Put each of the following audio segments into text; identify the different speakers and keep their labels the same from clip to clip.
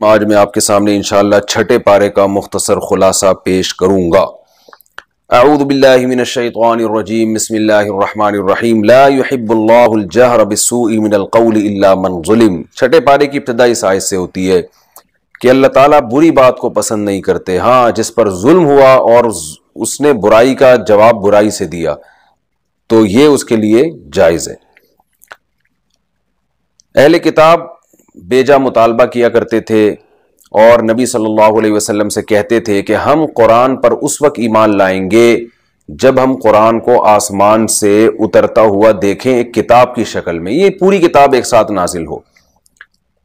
Speaker 1: آج میں آپ کے سامنے انشاءاللہ چھٹے پارے کا مختصر خلاصہ پیش کروں گا۔ اعوذ باللہ من الشیطان الرجیم، بسم اللہ الرحمن الرحیم، لا يحب اللہ الجہر بالسوء من القول الا من ظلم۔ چھٹے پارے کی ابتدا اس آیت سے ہوتی ہے کہ اللہ تعالیٰ بری بات کو پسند نہیں کرتے، ہاں جس پر ظلم ہوا اور اس نے برائی کا جواب برائی سے دیا تو یہ اس کے لیے جائز ہے۔ اہل کتاب بیجا مطالبہ کیا کرتے تھے اور نبی صلی اللہ علیہ وسلم سے کہتے تھے کہ ہم قرآن پر اس وقت ایمان لائیں گے جب ہم قرآن کو آسمان سے اترتا ہوا دیکھیں ایک کتاب کی شکل میں، یہ پوری کتاب ایک ساتھ نازل ہو۔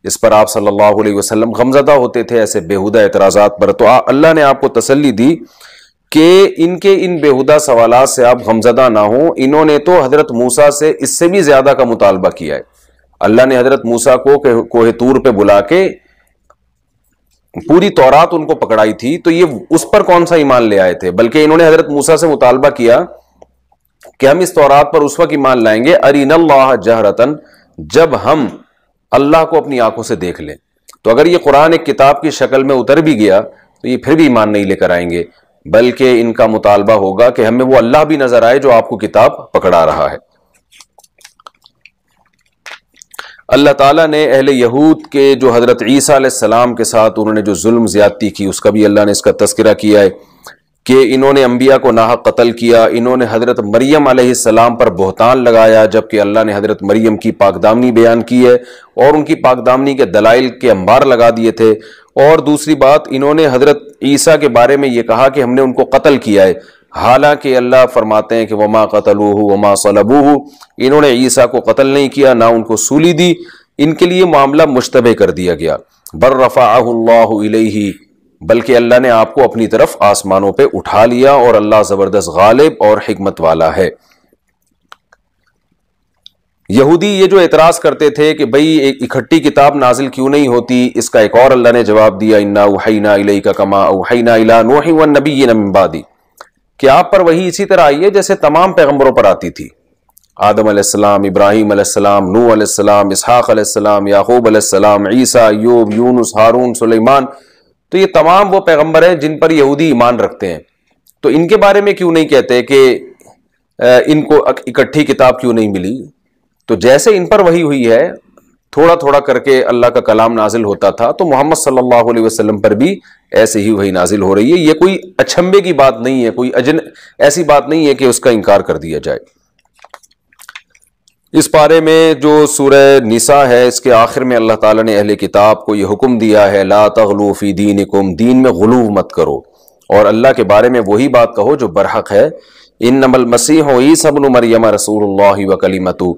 Speaker 1: اس پر آپ صلی اللہ علیہ وسلم غمزدہ ہوتے تھے ایسے بیہودہ اعتراضات پر، تو اللہ نے آپ کو تسلی دی کہ ان بیہودہ سوالات سے آپ غمزدہ نہ ہوں۔ انہوں نے تو حضرت موسیٰ سے اس سے بھی زیادہ کا مطالبہ کیا ہے۔ اللہ نے حضرت موسیٰ کو کوہ طور پہ بلا کے پوری تورات ان کو پکڑائی تھی، تو یہ اس پر کون سا ایمان لے آئے تھے، بلکہ انہوں نے حضرت موسیٰ سے مطالبہ کیا کہ ہم اس تورات پر اس وقت ایمان لائیں گے ارین اللہ جہرتن، جب ہم اللہ کو اپنی آنکھوں سے دیکھ لیں۔ تو اگر یہ قرآن ایک کتاب کی شکل میں اتر بھی گیا تو یہ پھر بھی ایمان نہیں لے کر آئیں گے، بلکہ ان کا مطالبہ ہوگا کہ ہمیں وہ اللہ بھی نظر آئے جو آپ کو کتاب پکڑا رہا ہے۔ اللہ تعالیٰ نے اہل یہود کے جو حضرت عیسیٰ علیہ السلام کے ساتھ انہوں نے جو ظلم زیادتی کی، اس کا بھی اللہ نے اس کا تذکرہ کیا ہے کہ انہوں نے انبیاء کو ناحق قتل کیا، انہوں نے حضرت مریم علیہ السلام پر بہتان لگایا، جبکہ اللہ نے حضرت مریم کی پاک دامنی بیان کی ہے اور ان کی پاک دامنی کے دلائل کے انبار لگا دیے تھے۔ اور دوسری بات، انہوں نے حضرت عیسیٰ کے بارے میں یہ کہا کہ ہم نے ان کو قتل کیا ہے، حالانکہ اللہ فرماتے ہیں کہ وما قتلوہ وما صلبوہ، انہوں نے عیسیٰ کو قتل نہیں کیا، نہ ان کو سولی دی، ان کے لیے معاملہ مشتبہ کر دیا گیا۔ بر رفعہ اللہ الیہ، بلکہ اللہ نے آپ کو اپنی طرف آسمانوں پہ اٹھا لیا، اور اللہ زبردست غالب اور حکمت والا ہے۔ یہودی یہ جو اعتراض کرتے تھے کہ بھئی ایک اکٹھی کتاب نازل کیوں نہیں ہوتی، اس کا ایک اور اللہ نے جواب دیا، انا اوحینا الیک کما اوحینا الی نوح والنبیین من بعدی، کہ آپ پر وہی اسی طرح آئی ہے جیسے تمام پیغمبروں پر آتی تھی، آدم علیہ السلام، ابراہیم علیہ السلام، نوح علیہ السلام، اسحاق علیہ السلام، یعقوب علیہ السلام، عیسیٰ، ایوب، یونس، ہارون، سلیمان، تو یہ تمام وہ پیغمبر ہیں جن پر یہودی ایمان رکھتے ہیں، تو ان کے بارے میں کیوں نہیں کہتے کہ ان کو اکٹھی کتاب کیوں نہیں ملی؟ تو جیسے ان پر وحی ہوئی ہے، تھوڑا تھوڑا کر کے اللہ کا کلام نازل ہوتا تھا، تو محمد صلی اللہ علیہ وسلم پر بھی ایسے ہی وحی نازل ہو رہی ہے۔ یہ کوئی اچھمبے کی بات نہیں ہے، کوئی ایسی بات نہیں ہے کہ اس کا انکار کر دیا جائے۔ اس پارے میں جو سورہ نساء ہے، اس کے آخر میں اللہ تعالیٰ نے اہل کتاب کو یہ حکم دیا ہے، لا تغلو فی دینکم، دین میں غلو مت کرو، اور اللہ کے بارے میں وہی بات کہو جو برحق ہے۔ انما المسیح عیسیٰ ابن مریم رسول اللہ وکلمتہ،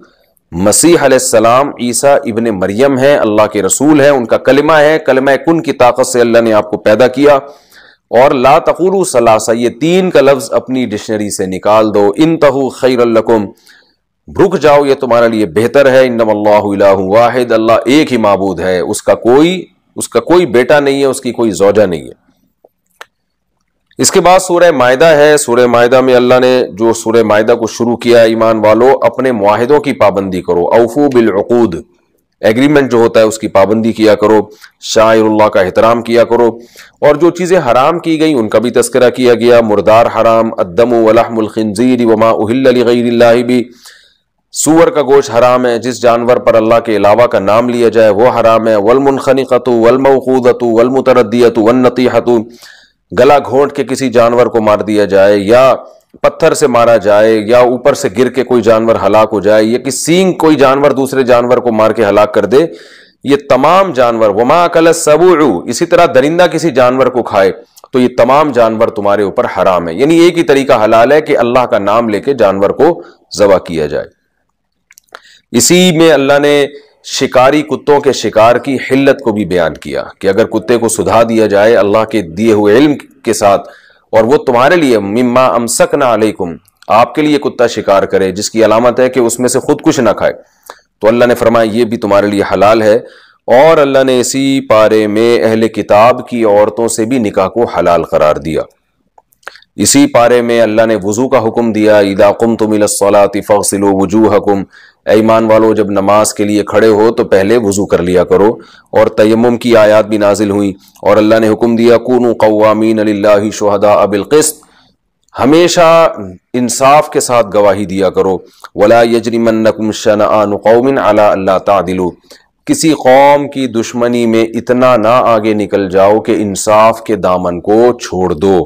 Speaker 1: مسیح علیہ السلام عیسیٰ ابن مریم ہے، اللہ کے رسول ہے، ان کا کلمہ ہے، کلمہ کن کی طاقت سے اللہ نے آپ کو پیدا کیا۔ اور لا تقولوا ثلاثہ، یہ تین کا لفظ اپنی ڈکشنری سے نکال دو، انتہوا خیر لکم، رک جاؤ یہ تمہارے لیے بہتر ہے۔ انما اللہ الہ واحد، اللہ ایک ہی معبود ہے، اس کا کوئی بیٹا نہیں ہے، اس کی کوئی زوجہ نہیں ہے۔ اس کے بعد سورہ مائدہ ہے، سورہ مائدہ میں اللہ نے جو سورہ مائدہ کو شروع کیا ہے، ایمان والو اپنے معاہدوں کی پابندی کرو، اوفو بالعقود، ایگریمنٹ جو ہوتا ہے اس کی پابندی کیا کرو، شاعر اللہ کا احترام کیا کرو، اور جو چیزیں حرام کی گئیں ان کا بھی تذکرہ کیا گیا، مردار حرام، الدم ولحم الخنزیر وما اہل لغیر اللہ بھی، سور کا گوشت حرام ہے، جس جانور پر اللہ کے علاوہ کا نام لیا جائے وہ حرام ہے، والمنخنقۃ والموقوذۃ والمتردیۃ والنطیحۃ، گلا گھونٹ کے کسی جانور کو مار دیا جائے، یا پتھر سے مارا جائے، یا اوپر سے گر کے کوئی جانور ہلاک ہو جائے، یا کہ سینگ کوئی جانور دوسرے جانور کو مار کے ہلاک کر دے، یہ تمام جانور، وما اکل السبع، اسی طرح درندہ کسی جانور کو کھائے، تو یہ تمام جانور تمہارے اوپر حرام ہے۔ یعنی ایک ہی طریقہ حلال ہے کہ اللہ کا نام لے کے جانور کو ذبح کیا جائے۔ اسی میں اللہ نے شکاری کتوں کے شکار کی حلت کو بھی بیان کیا کہ اگر کتے کو سدھا دیا جائے اللہ کے دیے ہوئے علم کے ساتھ، اور وہ تمہارے لیے مما امسکنا علیکم، آپ کے لیے کتا شکار کرے جس کی علامت ہے کہ اس میں سے خود کچھ نہ کھائے، تو اللہ نے فرمایا یہ بھی تمہارے لیے حلال ہے۔ اور اللہ نے اسی پارے میں اہل کتاب کی عورتوں سے بھی نکاح کو حلال قرار دیا۔ اسی پارے میں اللہ نے وضو کا حکم دیا، اذا قمتم الی الصلاۃ فاغسلوا وجوہکم، اے ایمان والو جب نماز کے لیے کھڑے ہو تو پہلے وضو کر لیا کرو۔ اور تیمم کی آیات بھی نازل ہوئیں، اور اللہ نے حکم دیا کونوا قوامین للہ شہداء بالقسط، ہمیشہ انصاف کے ساتھ گواہی دیا کرو۔ ولا یجرمنکم شنآن قوم علی الا تعدلوا، کسی قوم کی دشمنی میں اتنا نہ آگے نکل جاؤ کہ انصاف کے دامن کو چھوڑ دو۔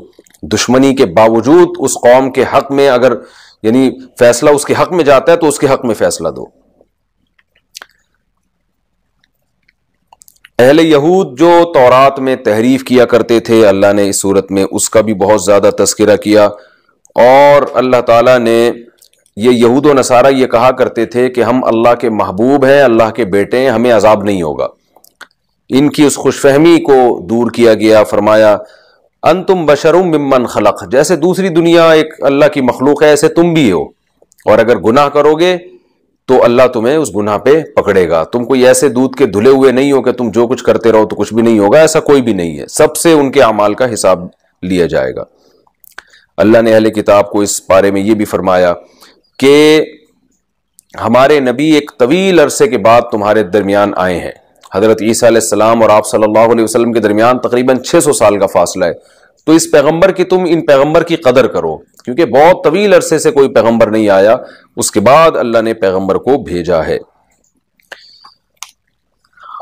Speaker 1: دشمنی کے باوجود اس قوم کے حق میں اگر یعنی فیصلہ اس کے حق میں جاتا ہے تو اس کے حق میں فیصلہ دو۔ اہل یہود جو تورات میں تحریف کیا کرتے تھے، اللہ نے اس صورت میں اس کا بھی بہت زیادہ تذکرہ کیا، اور اللہ تعالیٰ نے یہ یہود و نصارہ یہ کہا کرتے تھے کہ ہم اللہ کے محبوب ہیں، اللہ کے بیٹے ہیں، ہمیں عذاب نہیں ہوگا۔ ان کی اس خوش فہمی کو دور کیا گیا، فرمایا انتم بشر ممن خلق، جیسے دوسری دنیا ایک اللہ کی مخلوق ہے ایسے تم بھی ہو، اور اگر گناہ کرو گے تو اللہ تمہیں اس گناہ پہ پکڑے گا۔ تم کوئی ایسے دودھ کے دھلے ہوئے نہیں ہو کہ تم جو کچھ کرتے رہو تو کچھ بھی نہیں ہوگا، ایسا کوئی بھی نہیں ہے، سب سے ان کے اعمال کا حساب لیا جائے گا۔ اللہ نے اہل کتاب کو اس بارے میں یہ بھی فرمایا کہ ہمارے نبی ایک طویل عرصے کے بعد تمہارے درمیان آئے ہیں۔ حضرت عیسیٰ علیہ السلام اور آپ صلی اللہ علیہ وسلم کے درمیان تقریباً 600 سال کا فاصلہ ہے، تو اس پیغمبر کی تم ان پیغمبر کی قدر کرو، کیونکہ بہت طویل عرصے سے کوئی پیغمبر نہیں آیا، اس کے بعد اللہ نے پیغمبر کو بھیجا ہے۔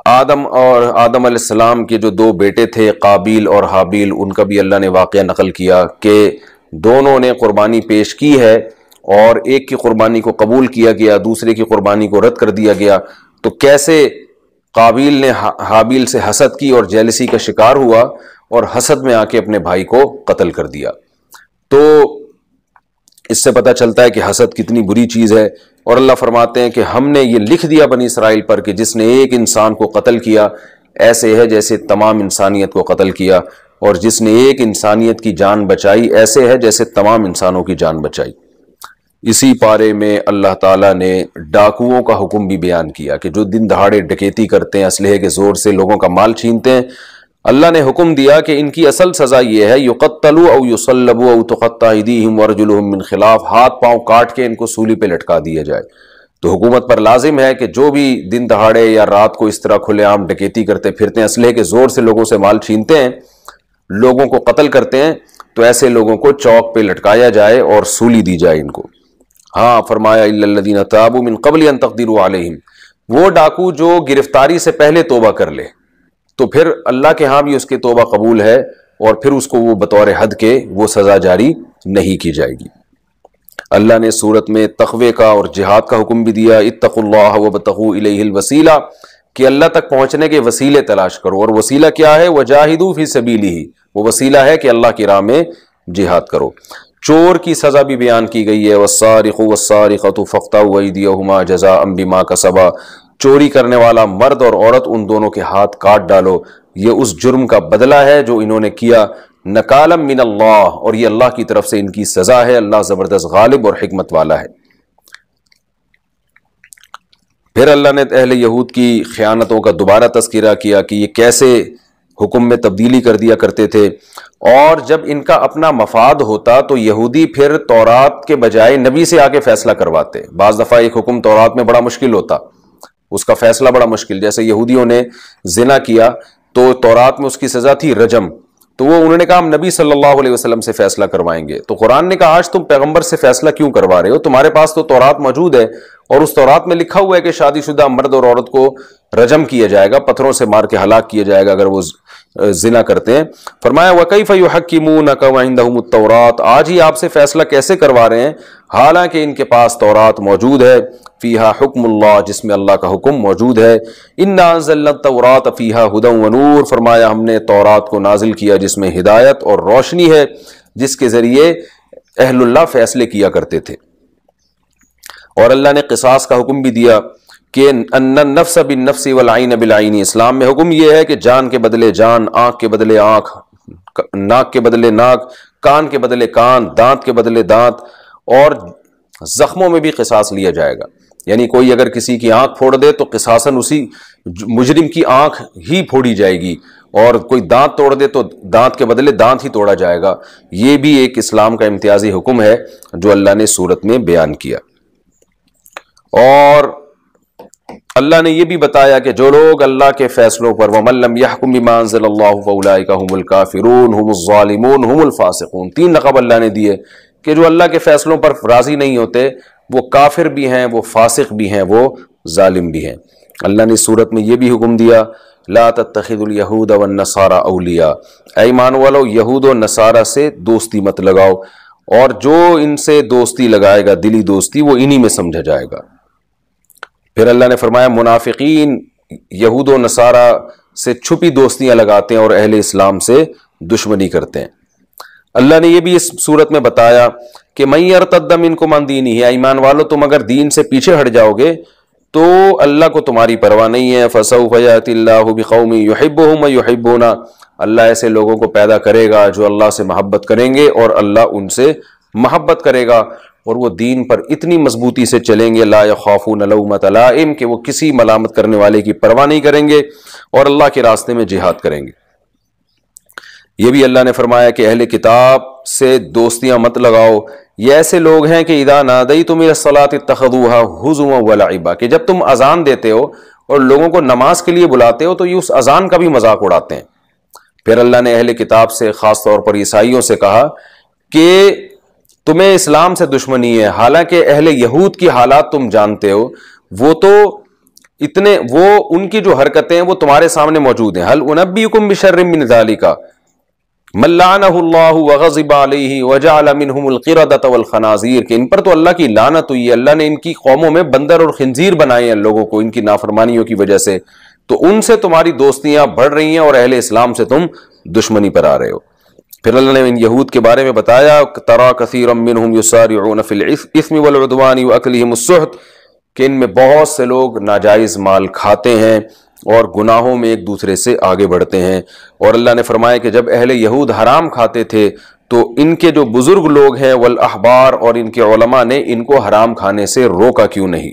Speaker 1: آدم علیہ السلام کے جو دو بیٹے تھے قابیل اور حابیل، ان کا بھی اللہ نے واقعہ نقل کیا کہ دونوں نے قربانی پیش کی ہے، اور ایک کی قربانی کو قبول کیا گیا، دوسرے کی قربانی کو رد کر دیا گیا۔ تو کیسے قابیل نے حابیل سے حسد کی اور جیلسی کا شکار ہوا، اور حسد میں آ کے اپنے بھائی کو قتل کر دیا۔ تو اس سے پتہ چلتا ہے کہ حسد کتنی بری چیز ہے، اور اللہ فرماتے ہیں کہ ہم نے یہ لکھ دیا بنی اسرائیل پر کہ جس نے ایک انسان کو قتل کیا ایسے ہے جیسے تمام انسانیت کو قتل کیا، اور جس نے ایک انسانیت کی جان بچائی ایسے ہے جیسے تمام انسانوں کی جان بچائی۔ اسی پارے میں اللہ تعالیٰ نے ڈاکوؤں کا حکم بھی بیان کیا کہ جو دن دہاڑے ڈکیتی کرتے ہیں، اسلحے کے زور سے لوگوں کا مال چھینتے ہیں، اللہ نے حکم دیا کہ ان کی اصل سزا یہ ہے یقتلوا او یصلبوا او تقطع ایدیہم وارجلہم من خلاف، ہاتھ پاؤں کاٹ کے ان کو سولی پہ لٹکا دیا جائے۔ تو حکومت پر لازم ہے کہ جو بھی دن دہاڑے یا رات کو اس طرح کھلے عام ڈکیتی کرتے پھرتے ہیں، اسلحے کے زور سے لوگوں سے مال چھینتے ہیں، لوگوں کو قتل کرتے ہیں، تو ایسے لوگوں کو چوک پہ لٹکایا جائے اور سولی دی جائے ان کو۔ ہاں فرمایا الا الذین تابوا من قبل ان تقدروا علیہم، وہ ڈاکو جو گرفتاری سے پہلے توبہ کر لے تو پھر اللہ کے ہاں بھی اس کی توبہ قبول ہے، اور پھر اس کو وہ بطور حد کے وہ سزا جاری نہیں کی جائے گی۔ اللہ نے سورت میں تقوی کا اور جہاد کا حکم بھی دیا، اتقوا اللہ وابتغوا الیہ الوسیلہ، کہ اللہ تک پہنچنے کے وسیلے تلاش کرو، اور وسیلہ کیا ہے؟ وجاہدوا فی سبیلہ، وہ وسیلہ ہے کہ اللہ کی راہ میں جہاد کرو۔ چور کی سزا بھی بیان کی گئی ہے، والسارق والسارقۃ فاقطعوا ایدیہما جزاء بما کسبا، چوری کرنے والا مرد اور عورت ان دونوں کے ہاتھ کاٹ ڈالو، یہ اس جرم کا بدلہ ہے جو انہوں نے کیا، نکالا من اللہ، اور یہ اللہ کی طرف سے ان کی سزا ہے، اللہ زبردست غالب اور حکمت والا ہے۔ پھر اللہ نے اہل یہود کی خیانتوں کا دوبارہ تذکرہ کیا کہ یہ کیسے حکم میں تبدیلی کر دیا کرتے تھے، اور جب ان کا اپنا مفاد ہوتا تو یہودی پھر تورات کے بجائے نبی سے آ کے فیصلہ کرواتے۔ بعض دفعہ ایک حکم تورات میں بڑا مشکل ہوتا، اس کا فیصلہ بڑا مشکل، جیسے یہودیوں نے زنا کیا تو تورات میں اس کی سزا تھی رجم، تو وہ انہوں نے کہا ہم نبی صلی اللہ علیہ وسلم سے فیصلہ کروائیں گے، تو قرآن نے کہا آج تم پیغمبر سے فیصلہ کیوں کروا رہے ہو؟ تمہارے پاس تو تورات موجود ہے، اور اس تورات میں لکھا ہوا ہے کہ شادی شدہ مرد اور عورت کو رجم کیا جائے گا، پتھروں سے مار کے ہلاک کیا جائے گا اگر وہ زنا کرتے ہیں۔ فرمایا وَكَيْفَ يُحَكِّمُونَكَ وَعِندَهُمُ التَّوْرَاةُ، آج ہی آپ سے فیصلہ کیسے کروا رہے ہیں حالانکہ ان کے پاس تورات موجود ہے، فیہا حکم اللہ، جس میں اللہ کا حکم موجود ہے، اِنَّا أَنزَلْنَا التَّوْرَاةَ فِيهَا هُدًى وَنُورٌ، فرمایا ہم نے تورات کو نازل کیا جس میں ہدایت اور روشنی ہے، جس کے ذریعے اہل اللہ فیصلے کیا کرتے تھے۔ اور اللہ نے قصاص کا حکم بھی دیا کہ ان النفس بالنفس والعین بالعین، اسلام میں حکم یہ ہے کہ جان کے بدلے جان، آنکھ کے بدلے آنکھ، ناک کے بدلے ناک، کان کے بدلے کان، دانت کے بدلے دانت، اور زخموں میں بھی قصاص لیا جائے گا، یعنی کوئی اگر کسی کی آنکھ پھوڑ دے تو قصاصاً اسی مجرم کی آنکھ ہی پھوڑی جائے گی، اور کوئی دانت توڑ دے تو دانت کے بدلے دانت ہی توڑا جائے گا۔ یہ بھی ایک اسلام کا امتیازی حکم ہے جو اللہ نے سورت میں بیان کیا۔ اور اللہ نے یہ بھی بتایا کہ جو لوگ اللہ کے فیصلوں پر وَمَن لَّمْ يَحْكُم بِمَا أَنزَلَ اللَّهُ فَأُولَٰئِكَ هُمُ الْكَافِرُونَ هُمُ الظَّالِمُونَ هُمُ الْفَاسِقُونَ، 3 لقب اللہ نے دیے کہ جو اللہ کے فیصلوں پر راضی نہیں ہوتے وہ کافر بھی ہیں، وہ فاسق بھی ہیں، وہ ظالم بھی ہیں۔ اللہ نے سورت میں یہ بھی حکم دیا لا تتخذوا اليهود والنصارى اولیاء، اے ایمان والو یہود و نصارہ سے دوستی مت لگاؤ، اور جو ان سے دوستی لگائے گا دلی دوستی وہ انہی میں سمجھا جائے گا۔ پھر اللہ نے فرمایا منافقین یہود و نصارہ سے چھپی دوستیاں لگاتے ہیں اور اہل اسلام سے دشمنی کرتے ہیں۔ اللہ نے یہ بھی اس صورت میں بتایا کہ من یرتد منکم عن دینہ، ایمان والو تم اگر دین سے پیچھے ہٹ جاؤ گے تو اللہ کو تمہاری پرواہ نہیں ہے۔ فسوف یأتی اللہ بقوم یحبهم ویحبون، اللہ ایسے لوگوں کو پیدا کرے گا جو اللہ سے محبت کریں گے اور اللہ ان سے محبت کرے گا، اور وہ دین پر اتنی مضبوطی سے چلیں گے لا یخافون لومۃ لائم، کہ وہ کسی ملامت کرنے والے کی پرواہ نہیں کریں گے اور اللہ کے راستے میں جہاد کریں گے۔ یہ بھی اللہ نے فرمایا کہ اہل کتاب سے دوستیاں مت لگاؤ، یہ ایسے لوگ ہیں کہ اذا نادیتم الی الصلاۃ اتخذوها ہزوا ولعبا، کہ جب تم اذان دیتے ہو اور لوگوں کو نماز کے لیے بلاتے ہو تو یہ اس اذان کا بھی مذاق اڑاتے ہیں۔ پھر اللہ نے اہل کتاب سے خاص طور پر عیسائیوں سے کہا کہ تمہیں اسلام سے دشمنی ہے، حالانکہ اہل یہود کی حالات تم جانتے ہو، وہ ان کی جو حرکتیں ہیں وہ تمہارے سامنے موجود ہیں۔ هل انبئکم بشر من ذلک من لعنہ اللہ وغضب علیہ وجعل منہم القردۃ والخنازیر، کہ ان پر تو اللہ کی لعنت ہوئی ہے، اللہ نے ان کی قوموں میں بندر اور خنزیر بنائے ہیں لوگوں کو ان کی نافرمانیوں کی وجہ سے، تو ان سے تمہاری دوستیاں بڑھ رہی ہیں اور اہل اسلام سے تم دشمنی پر آ رہے ہو۔ پھر اللہ نے ان یہود کے بارے میں بتایا ترى كثيرا منهم يسارعون في الاثم والعدوان واكلهم السحت، کہ ان میں بہت سے لوگ ناجائز مال کھاتے ہیں اور گناہوں میں ایک دوسرے سے آگے بڑھتے ہیں۔ اور اللہ نے فرمایا کہ جب اہل یہود حرام کھاتے تھے تو ان کے جو بزرگ لوگ ہیں والاحبار اور ان کے علماء نے ان کو حرام کھانے سے روکا کیوں نہیں؟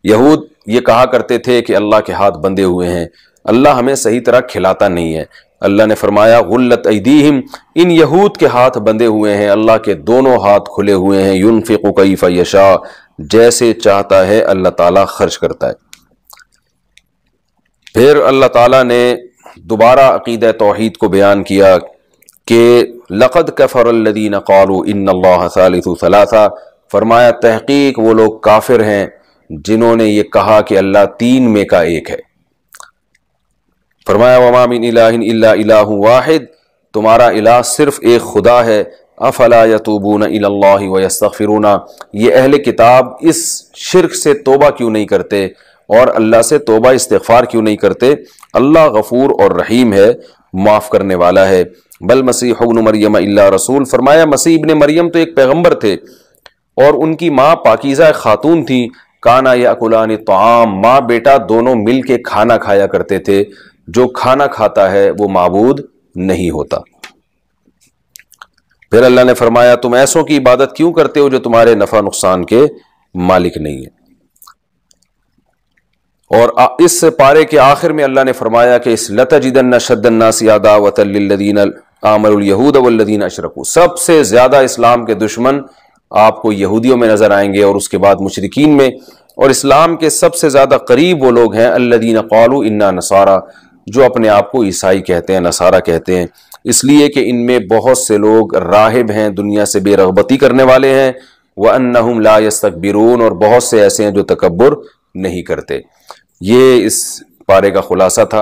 Speaker 1: یہود یہ کہا کرتے تھے کہ اللہ کے ہاتھ بندھے ہوئے ہیں، اللہ ہمیں صحیح طرح کھلاتا نہیں ہے۔ اللہ نے فرمایا غلت ایدیہم، ان یہود کے ہاتھ بندھے ہوئے ہیں، اللہ کے دونوں ہاتھ کھلے ہوئے ہیں، ینفق کیف یشاء، جیسے چاہتا ہے اللہ تعالیٰ خرچ کرتا ہے۔ پھر اللہ تعالیٰ نے دوبارہ عقیدہ توحید کو بیان کیا کہ لقد کفر الذین قالوا ان اللہ ثالث ثلاثہ، فرمایا تحقیق وہ لوگ کافر ہیں جنہوں نے یہ کہا کہ اللہ 3 میں کا ایک ہے۔ فرمایا وما من الہ الا الہ واحد، تمہارا الہ صرف ایک خدا ہے۔ افلا یتوبون الی اللہ ویستغفرون، یہ اہل کتاب اس شرک سے توبہ کیوں نہیں کرتے اور اللہ سے توبہ استغفار کیوں نہیں کرتے؟ اللہ غفور اور رحیم ہے، معاف کرنے والا ہے۔ بل مسیح ابن مریم الا رسول، فرمایا مسیح ابن مریم تو ایک پیغمبر تھے اور ان کی ماں پاکیزہ خاتون تھی۔ کانا یاکلان الطعام، ماں بیٹا دونوں مل کے کھانا کھایا کرتے تھے، جو کھانا کھاتا ہے وہ معبود نہیں ہوتا۔ پھر اللہ نے فرمایا تم ایسوں کی عبادت کیوں کرتے ہو جو تمہارے نفع نقصان کے مالک نہیں ہیں۔ اور اس پارے کے آخر میں اللہ نے فرمایا کہ اس لَتَجِدَنَّ أَشَدَّ النَّاسِ عَدَاوَةً لِلَّذِينَ آمَنُوا الْيَهُودَ وَالَّذِينَ أَشْرَكُوا، سب سے زیادہ اسلام کے دشمن آپ کو یہودیوں میں نظر آئیں گے اور اس کے بعد مشرکین میں، اور اسلام کے سب سے زیادہ قریب وہ لوگ ہیں الذین قالوا انا نصارى، جو اپنے آپ کو عیسائی کہتے ہیں، نصارہ کہتے ہیں، اس لیے کہ ان میں بہت سے لوگ راہب ہیں، دنیا سے بے رغبتی کرنے والے ہیں، وَأَنَّهُمْ لَا يَسْتَكْبِرُونَ، اور بہت سے ایسے ہیں جو تکبر نہیں کرتے۔ یہ اس پارے کا خلاصہ تھا۔